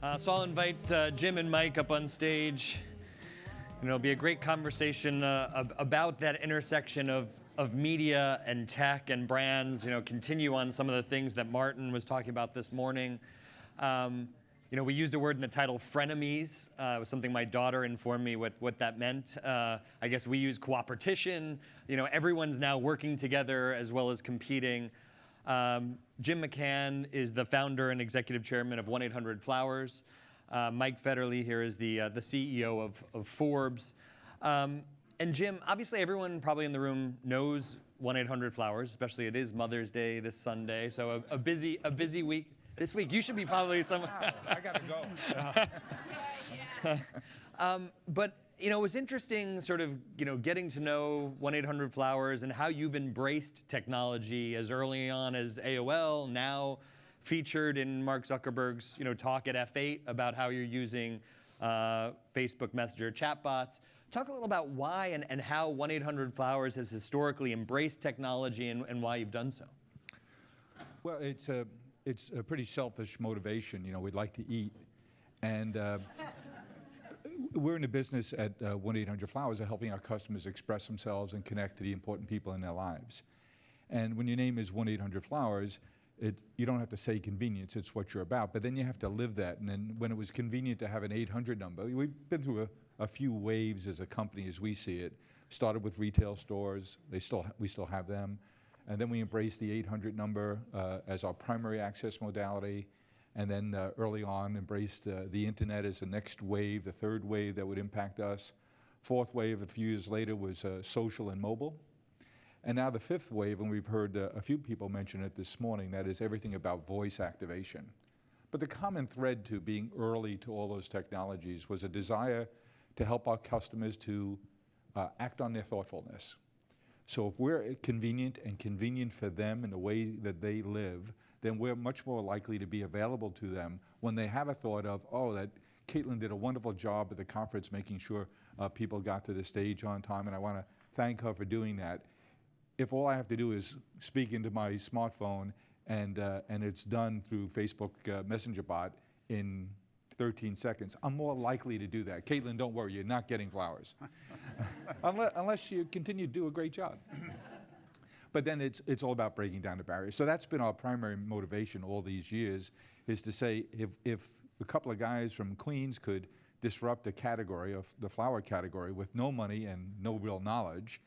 So I'll invite Jim and Mike up on stage. It'll be a great conversation about that intersection of media and tech and brands. Continue on some of the things that Martin was talking about this morning. We used a word in the title, frenemies. It was something my daughter informed me what that meant. I guess we use cooperation. Everyone's now working together as well as competing. Jim McCann is the founder and executive chairman of 1-800-Flowers. Mike Federle here is the CEO of Forbes. And Jim, obviously everyone probably in the room knows 1-800-Flowers, especially it is Mother's Day this Sunday, so a busy week. This week, you should be probably somewhere. Wow, I gotta go. But it was interesting sort of getting to know 1-800-Flowers and how you've embraced technology as early on as AOL, now featured in Mark Zuckerberg's talk at F8 about how you're using Facebook Messenger chatbots. Talk a little about why and how 1-800-Flowers has historically embraced technology and why you've done so. Well, it's a pretty selfish motivation. We'd like to eat. And we're in the business at 1-800-Flowers of helping our customers express themselves and connect to the important people in their lives. And when your name is 1-800-Flowers, you don't have to say convenience, it's what you're about, but then you have to live that. And then when it was convenient to have an 800 number, we've been through a few waves as a company as we see it. Started with retail stores, we still have them. And then we embraced the 800 number as our primary access modality. And then early on embraced the internet as the next wave, the third wave that would impact us. Fourth wave a few years later was social and mobile. And now the fifth wave, and we've heard a few people mention it this morning, that is everything about voice activation. But the common thread to being early to all those technologies was a desire to help our customers to act on their thoughtfulness. So if we're convenient and convenient for them in the way that they live, then we're much more likely to be available to them when they have a thought of, oh, that Caitlin did a wonderful job at the conference making sure people got to the stage on time, and I want to thank her for doing that. If all I have to do is speak into my smartphone and it's done through Facebook Messenger bot in 13 seconds, I'm more likely to do that. Caitlin, don't worry, you're not getting flowers. unless you continue to do a great job. But then it's all about breaking down the barriers. So that's been our primary motivation all these years, is to say if a couple of guys from Queens could disrupt a category, of the flower category, with no money and no real knowledge,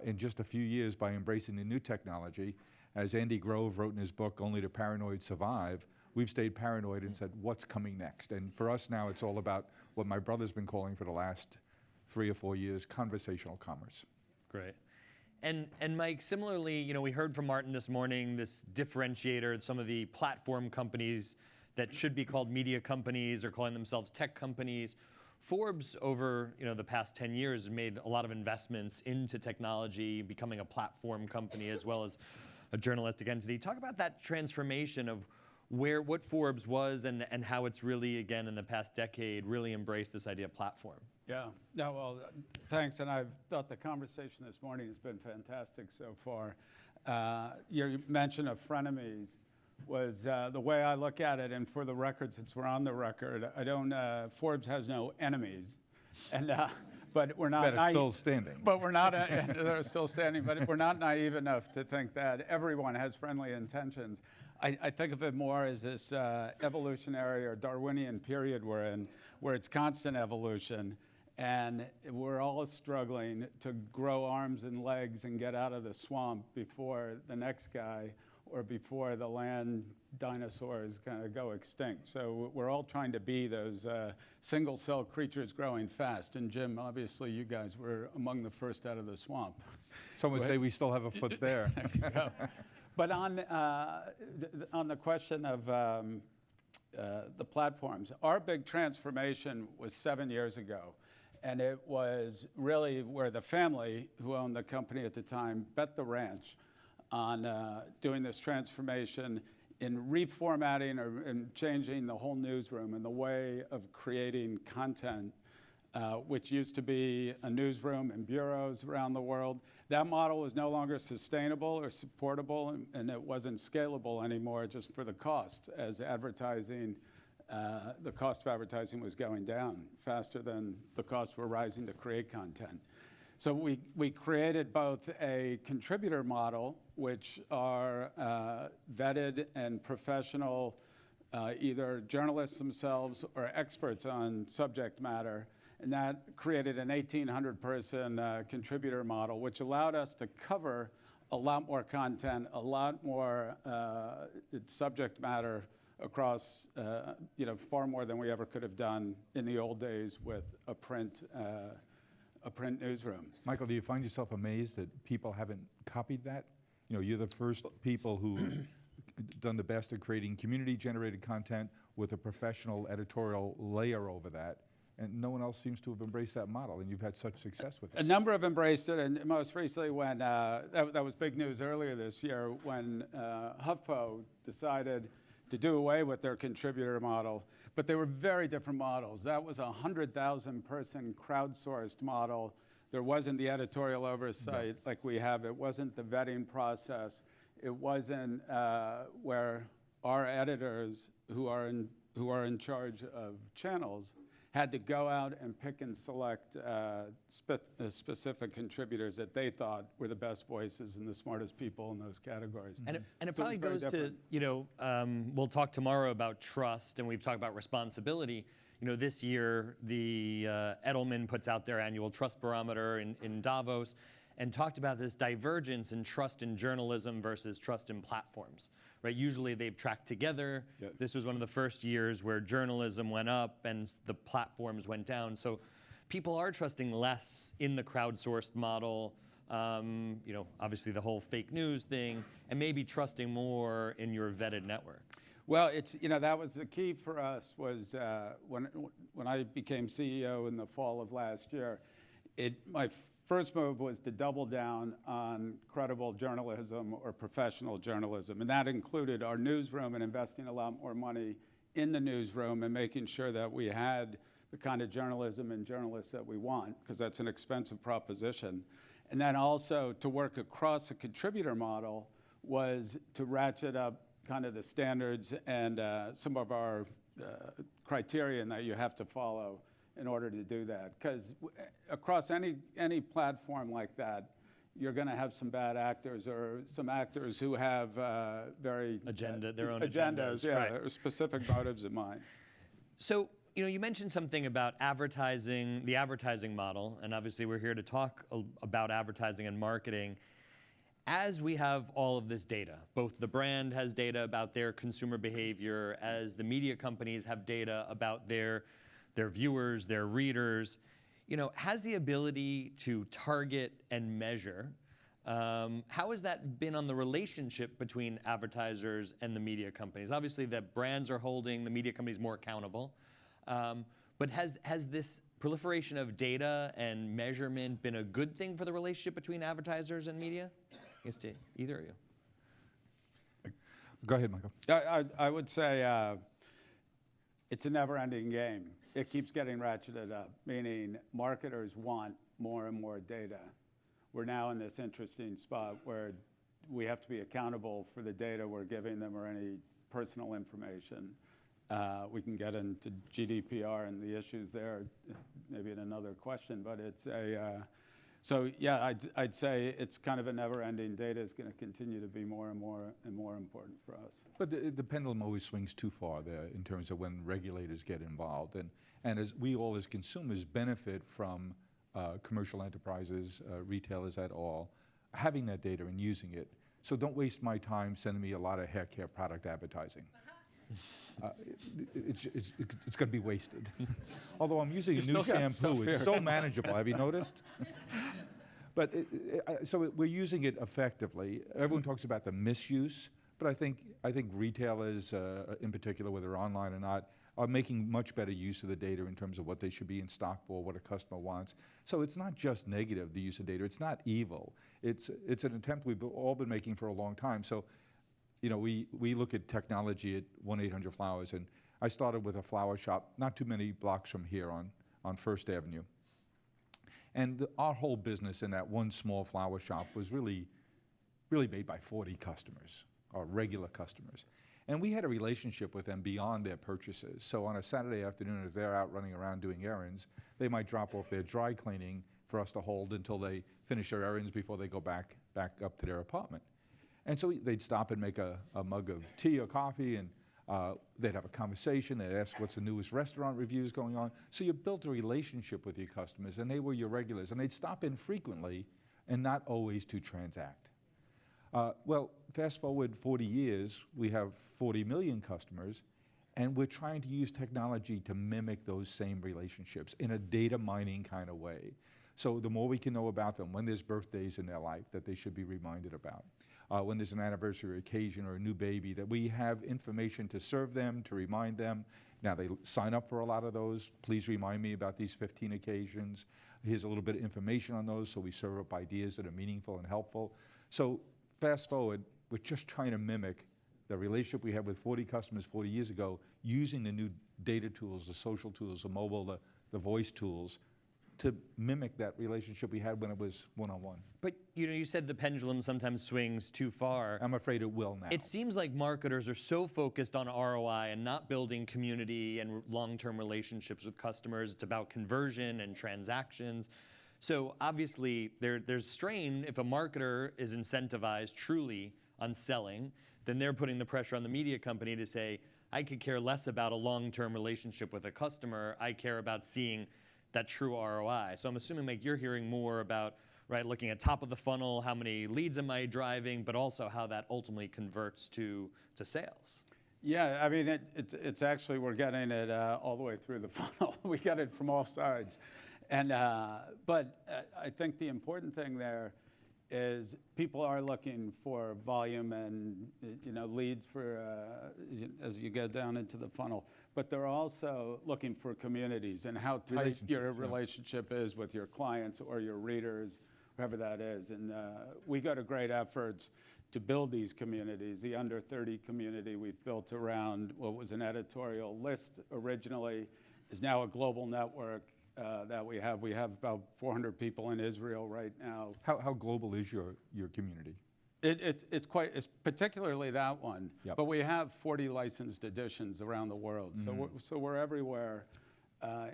in just a few years by embracing the new technology, as Andy Grove wrote in his book, Only the Paranoid Survive, we've stayed paranoid and said, what's coming next? And for us now, it's all about what my brother's been calling for the last 3 or 4 years, conversational commerce. Great. And Mike, similarly, we heard from Martin this morning, this differentiator, some of the platform companies that should be called media companies or calling themselves tech companies. Forbes, over the past 10 years, has made a lot of investments into technology, becoming a platform company as well as a journalistic entity. Talk about that transformation of what Forbes was and how it's really, again, in the past decade, really embraced this idea of platform. Yeah, no, well, thanks, and I've thought the conversation this morning has been fantastic so far. Your mention of frenemies was the way I look at it, and for the record, since we're on the record, Forbes has no enemies, and but we're not naive. Still standing. But we're not, they're still standing, but we're not naive enough to think that everyone has friendly intentions. I think of it more as this evolutionary or Darwinian period we're in, where it's constant evolution, and we're all struggling to grow arms and legs and get out of the swamp before the next guy or before the land dinosaurs kind of go extinct. So we're all trying to be those single-cell creatures growing fast. And Jim, obviously you guys were among the first out of the swamp. Some would say we still have a foot there. But on the question of the platforms, our big transformation was 7 years ago. And it was really where the family who owned the company at the time bet the ranch on doing this transformation in reformatting and changing the whole newsroom and the way of creating content, which used to be a newsroom and bureaus around the world. That model was no longer sustainable or supportable, and it wasn't scalable anymore just for the cost as advertising the cost of advertising was going down faster than the costs were rising to create content. So we created both a contributor model, which are vetted and professional, either journalists themselves or experts on subject matter, and that created an 1,800-person contributor model, which allowed us to cover a lot more content, a lot more subject matter across, far more than we ever could have done in the old days with a print newsroom. Michael, do you find yourself amazed that people haven't copied that? You know, you're the first people who done the best at creating community-generated content with a professional editorial layer over that, and no one else seems to have embraced that model, and you've had such success with it. A number have embraced it, and most recently when, that was big news earlier this year, when HuffPo decided to do away with their contributor model, but they were very different models. That was a 100,000-person crowdsourced model. There wasn't the editorial oversight like we have. It wasn't the vetting process. It wasn't where our editors, who are in charge of channels, had to go out and pick and select specific contributors that they thought were the best voices and the smartest people in those categories. And it So probably it's very goes different. to, we'll talk tomorrow about trust, and we've talked about responsibility. You know, this year, the Edelman puts out their annual trust barometer in Davos and talked about this divergence in trust in journalism versus trust in platforms, right? Usually they've tracked together. Yep. This was one of the first years where journalism went up and the platforms went down. So people are trusting less in the crowdsourced model, obviously the whole fake news thing, and maybe trusting more in your vetted networks. Well, it's, that was the key for us was when I became CEO in the fall of last year, my first move was to double down on credible journalism or professional journalism. And that included our newsroom and investing a lot more money in the newsroom and making sure that we had the kind of journalism and journalists that we want, because that's an expensive proposition. And then also to work across a contributor model was to ratchet up kind of the standards and some of our criterion that you have to follow in order to do that. Because across any platform like that, you're going to have some bad actors or some actors who have their own agendas, yeah, right. or specific motives in mind. So, you mentioned something about advertising, the advertising model, and obviously we're here to talk about advertising and marketing. As we have all of this data, both the brand has data about their consumer behavior, as the media companies have data about their viewers, their readers, has the ability to target and measure. How has that been on the relationship between advertisers and the media companies? Obviously, the brands are holding the media companies more accountable. But has this proliferation of data and measurement been a good thing for the relationship between advertisers and media? I guess to either of you. Go ahead, Michael. I would say it's a never-ending game. It keeps getting ratcheted up, meaning marketers want more and more data. We're now in this interesting spot where we have to be accountable for the data we're giving them or any personal information. We can get into GDPR and the issues there, maybe in another question, but it's so yeah, I'd say it's kind of a never-ending. Data is going to continue to be more and more important for us. But the pendulum always swings too far there in terms of when regulators get involved. And as we all as consumers benefit from commercial enterprises, retailers at all, having that data and using it. So don't waste my time sending me a lot of hair care product advertising. It's going to be wasted. Although I'm using a new shampoo, it's so manageable. Have you noticed? But so we're using it effectively. Everyone talks about the misuse, but I think retailers, in particular, whether online or not, are making much better use of the data in terms of what they should be in stock for, what a customer wants. So it's not just negative, the use of data. It's not evil. It's an attempt we've all been making for a long time. So, we look at technology at 1-800-Flowers, and I started with a flower shop not too many blocks from here on First Avenue. And our whole business in that one small flower shop was really made by 40 customers, our regular customers. And we had a relationship with them beyond their purchases. So on a Saturday afternoon, if they're out running around doing errands, they might drop off their dry cleaning for us to hold until they finish their errands before they go back up to their apartment. And so they'd stop and make a mug of tea or coffee, and they'd have a conversation. They'd ask what's the newest restaurant reviews going on. So you built a relationship with your customers, and they were your regulars. And they'd stop in frequently and not always to transact. Well, fast forward 40 years, we have 40 million customers, and we're trying to use technology to mimic those same relationships in a data mining kind of way. So the more we can know about them, when there's birthdays in their life that they should be reminded about, when there's an anniversary occasion or a new baby, that we have information to serve them, to remind them. Now, they sign up for a lot of those. Please remind me about these 15 occasions. Here's a little bit of information on those, so we serve up ideas that are meaningful and helpful. So fast forward, we're just trying to mimic the relationship we had with 40 customers 40 years ago, using the new data tools, the social tools, the mobile, the voice tools, to mimic that relationship we had when it was one-on-one. But you said the pendulum sometimes swings too far. I'm afraid it will now. It seems like marketers are so focused on ROI and not building community and long-term relationships with customers. It's about conversion and transactions. So obviously there's strain. If a marketer is incentivized truly on selling, then they're putting the pressure on the media company to say, I could care less about a long-term relationship with a customer. I care about seeing that true ROI. So I'm assuming, Mike, you're hearing more about, right, looking at top of the funnel, how many leads am I driving, but also how that ultimately converts to sales. Yeah, I mean, it's actually, we're getting it all the way through the funnel. We get it from all sides. And, but I think the important thing there is people are looking for volume and leads for as you get down into the funnel, but they're also looking for communities and how tight your relationship is with your clients or your readers, whoever that is. And we go to great efforts to build these communities. The under 30 community we've built around what was an editorial list originally is now a global network. That we have. We have about 400 people in Israel right now. How global is your community? It's particularly that one. Yep. But we have 40 licensed editions around the world. Mm-hmm. So we're everywhere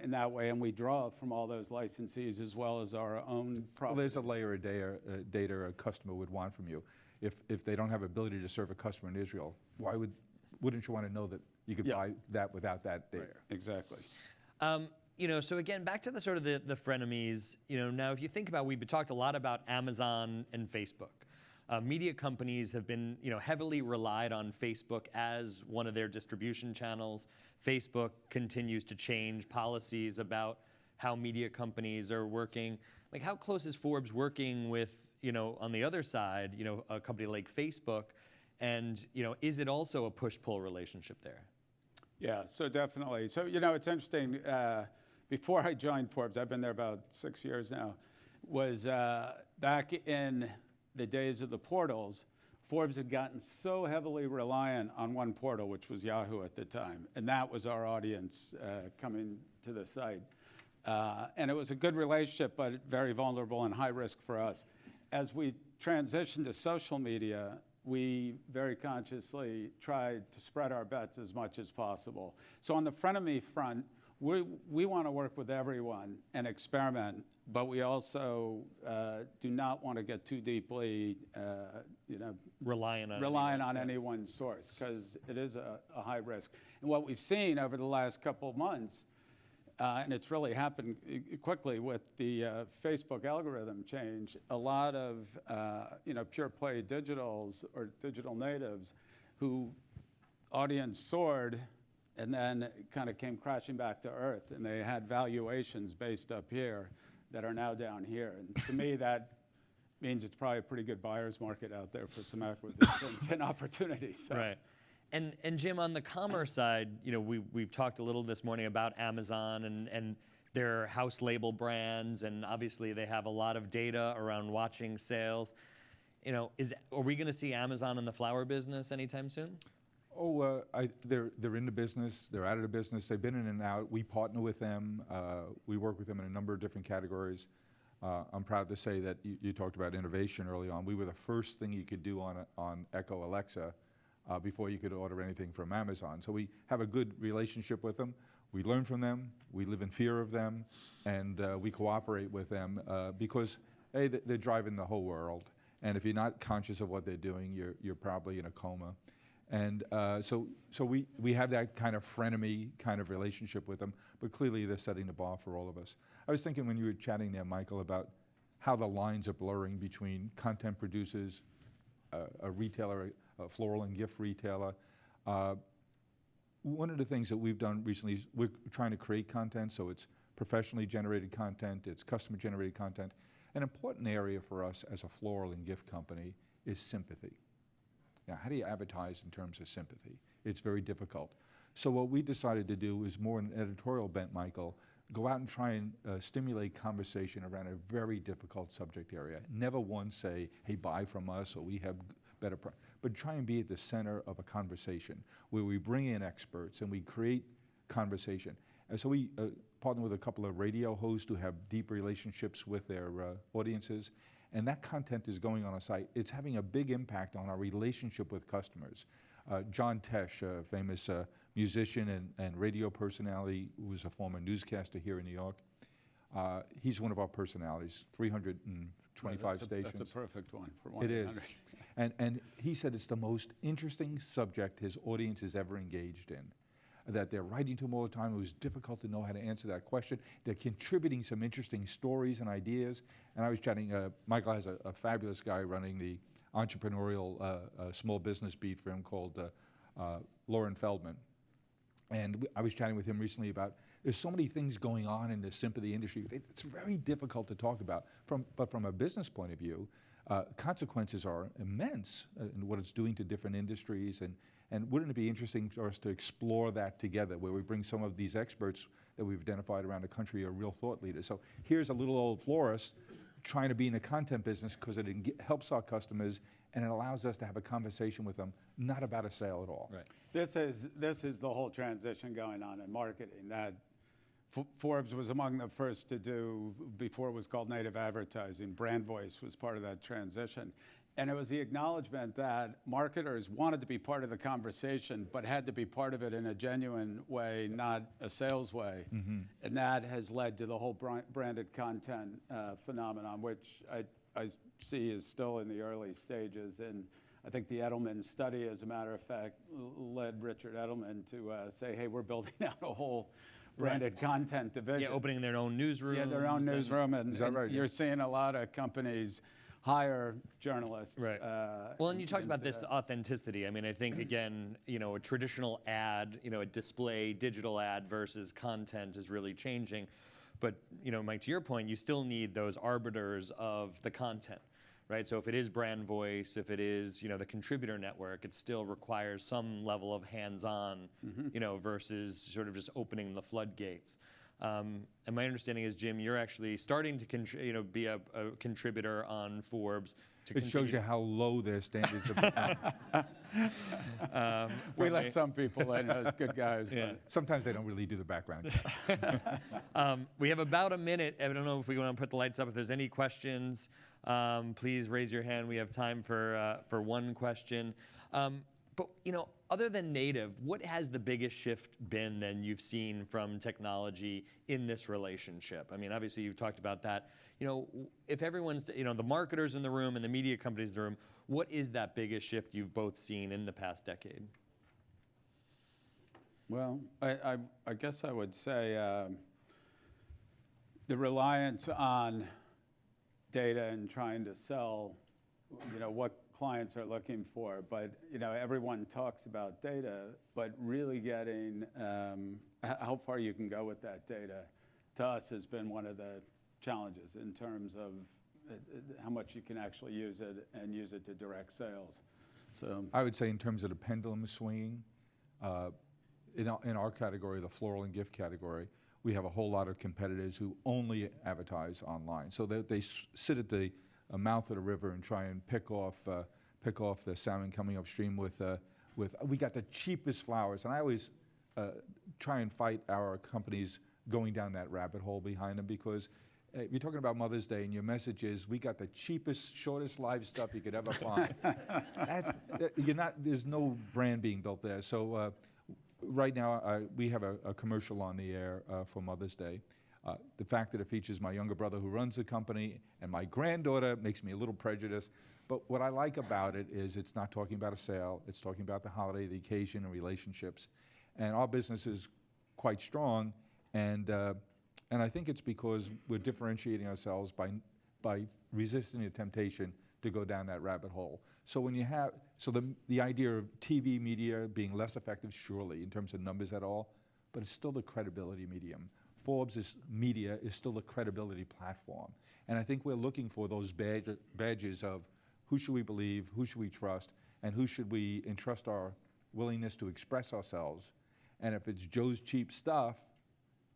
in that way, and we draw from all those licensees as well as our own properties. Well, there's a layer of data a customer would want from you. If they don't have ability to serve a customer in Israel, wouldn't you want to know that you could buy that without that data? Right. Exactly. So again, back to the sort of the frenemies, now if you think about, we've talked a lot about Amazon and Facebook. Media companies have been, heavily relied on Facebook as one of their distribution channels. Facebook continues to change policies about how media companies are working. Like, how close is Forbes working with, on the other side, a company like Facebook? And, is it also a push-pull relationship there? Yeah, so definitely. So, it's interesting. Before I joined Forbes, I've been there about 6 years now, was back in the days of the portals, Forbes had gotten so heavily reliant on one portal, which was Yahoo at the time. And that was our audience coming to the site. And it was a good relationship, but very vulnerable and high risk for us. As we transitioned to social media, we very consciously tried to spread our bets as much as possible. So on the frenemy front, we want to work with everyone and experiment, but we also do not want to get too deeply, reliant on any one source, because it is a high risk. And what we've seen over the last couple of months, and it's really happened quickly with the Facebook algorithm change, a lot of pure play digitals or digital natives who audience soared and then kind of came crashing back to earth, and they had valuations based up here that are now down here. And to me, that means it's probably a pretty good buyer's market out there for some acquisitions and opportunities. So. Right. And Jim, on the commerce side, we've talked a little this morning about Amazon and their house label brands, and obviously they have a lot of data around watching sales. Are we going to see Amazon in the flower business anytime soon? Oh, they're in the business. They're out of the business. They've been in and out. We partner with them. We work with them in a number of different categories. I'm proud to say that you talked about innovation early on. We were the first thing you could do on Echo Alexa before you could order anything from Amazon. So we have a good relationship with them. We learn from them. We live in fear of them, and we cooperate with them because A, they're driving the whole world. And if you're not conscious of what they're doing, you're probably in a coma. And so we have that kind of frenemy kind of relationship with them, but clearly they're setting the bar for all of us. I was thinking when you were chatting there, Michael, about how the lines are blurring between content producers, a retailer, a floral and gift retailer. One of the things that we've done recently is we're trying to create content, so it's professionally generated content, it's customer generated content. An important area for us as a floral and gift company is sympathy. Now, how do you advertise in terms of sympathy? It's very difficult. So what we decided to do is more an editorial bent, Michael, go out and try and stimulate conversation around a very difficult subject area. Never once say, hey, buy from us, or we have better price, but try and be at the center of a conversation where we bring in experts and we create conversation. And so we partner with a couple of radio hosts who have deep relationships with their audiences, and that content is going on a site. It's having a big impact on our relationship with customers. John Tesh, a famous musician and radio personality, who was a former newscaster here in New York. He's one of our personalities, 325 stations. That's a perfect one for 1-800. It is. And he said it's the most interesting subject his audience has ever engaged in. That they're writing to him all the time. It was difficult to know how to answer that question. They're contributing some interesting stories and ideas. And I was chatting, Michael has a fabulous guy running the entrepreneurial small business beat for him called Lauren Feldman. And I was chatting with him recently about, there's so many things going on in the sympathy industry. It's very difficult to talk about. But from a business point of view, consequences are immense in what it's doing to different industries. And wouldn't it be interesting for us to explore that together, where we bring some of these experts that we've identified around the country are real thought leaders. So here's a little old florist trying to be in the content business because it helps our customers and it allows us to have a conversation with them, not about a sale at all. Right. This is the whole transition going on in marketing that Forbes was among the first to do before it was called native advertising. Brand voice was part of that transition. And it was the acknowledgement that marketers wanted to be part of the conversation, but had to be part of it in a genuine way, not a sales way. Mm-hmm. And that has led to the whole branded content phenomenon, which I see is still in the early stages. And I think the Edelman study, as a matter of fact, led Richard Edelman to say, hey, we're building out a whole branded content division. Yeah, opening their own newsroom. Yeah, their own newsroom. Is that right? You're seeing a lot of companies hire journalists. Right. Well, and you talked about this authenticity. I mean, I think, again, a traditional ad, a display digital ad versus content is really changing. But, Mike, to your point, you still need those arbiters of the content, right? So if it is brand voice, if it is, the contributor network, it still requires some level of hands-on, versus sort of just opening the floodgates. And my understanding is, Jim, you're actually starting to be a contributor on Forbes. It shows you how low their standards have become. We let some people in as good guys. Yeah. Sometimes they don't really do the background check. We have about a minute. I don't know if we want to put the lights up. If there's any questions, please raise your hand. We have time for one question. But, other than native, what has the biggest shift been then you've seen from technology in this relationship? I mean, obviously you've talked about that. If everyone's, the marketers in the room and the media companies in the room, what is that biggest shift you've both seen in the past decade? Well, I guess I would say the reliance on data and trying to sell, what clients are looking for, but everyone talks about data, but really getting how far you can go with that data, to us has been one of the challenges in terms of how much you can actually use it and use it to direct sales. So I would say in terms of the pendulum swinging, in our category, the floral and gift category, we have a whole lot of competitors who only advertise online. So they sit at the mouth of the river and try and pick off the salmon coming upstream with we got the cheapest flowers. And I always try and fight our companies going down that rabbit hole behind them, because if you're talking about Mother's Day and your message is, we got the cheapest, shortest live stuff you could ever find, there's no brand being built there. So right now, we have a commercial on the air for Mother's Day. The fact that it features my younger brother who runs the company and my granddaughter makes me a little prejudiced. But what I like about it is it's not talking about a sale. It's talking about the holiday, the occasion, and relationships. And our business is quite strong. And I think it's because we're differentiating ourselves by resisting the temptation to go down that rabbit hole. So when you have, the idea of TV media being less effective, surely, in terms of numbers at all, but it's still the credibility medium. Forbes' media is still a credibility platform. And I think we're looking for those badges of who should we believe, who should we trust, and who should we entrust our willingness to express ourselves. And if it's Joe's cheap stuff,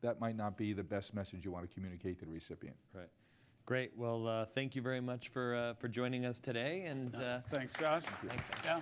that might not be the best message you want to communicate to the recipient. Right. Great. Well, thank you very much for joining us today. And Thanks, Josh. thank you. Yeah.